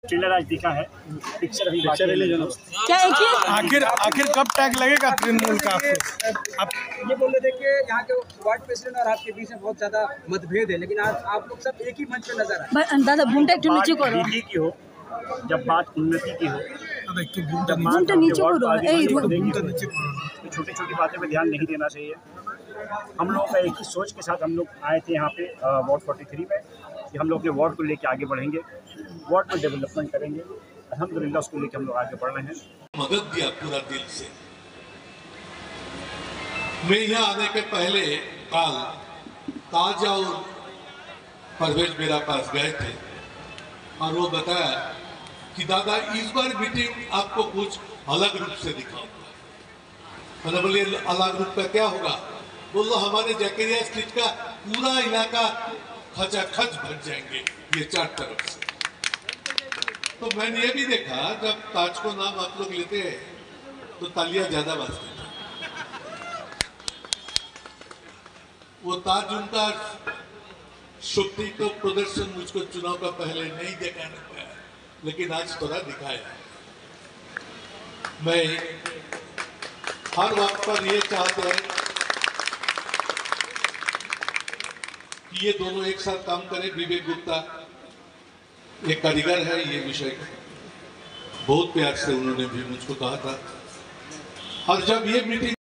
Trailer आज देखा है, पिक्चर अभी क्या एक ही आखिर कब टैग लगेगा तृणमूल का आपको? आप ये बोल रहे थे कि यहाँ के वार्ड प्रेसिडेंट और आपके बीच में बहुत ज्यादा मतभेद है, लेकिन आज आप लोग सब एक ही मंच पे नजर आए। दादा घूमटे एकटू नीचे करो, नीति की हो, जब बात उन्नति की हो, घूमटे नीचे करो, छोटी छोटी बातें पे ध्यान नहीं देना चाहिए। हम लोग का एक ही सोच के साथ हम लोग आए थे यहाँ पे वार्ड 43 में कि हम लोग के वार्ड को लेके आगे बढ़ेंगे, वार्ड में डेवलपमेंट करेंगे। अल्हम्दुलिल्लाह उसको लेके हम लोग आगे बढ़ रहे हैं। मदद दिया पूरा दिल से। मैं यहाँ आने के पहले कल ताज और परवेज मेरा पास गए थे और वो बताया कि दादा इस बार मीटिंग आपको कुछ अलग रूप से दिखाऊंगा। मैंने बोले अलग रूप का क्या होगा? बोलो हमारे जकरिया स्ट्रीट का पूरा इलाका खचाखच भर जाएंगे ये चार तरफ से। तो मैंने ये भी देखा जब ताज को नाम आप लोग लेते हैं तो तालियां ज्यादा बजती थी। वो ताज उनका शक्ति तो प्रदर्शन मुझको चुनाव का पहले नहीं दिखाने पाया, लेकिन आज थोड़ा दिखाया। मैं हर वक्त पर ये चाहते हैं कि ये दोनों एक साथ काम करें। विवेक गुप्ता एक कारीगर है, ये विषय बहुत प्यार से उन्होंने भी मुझको कहा था। और जब ये मीटिंग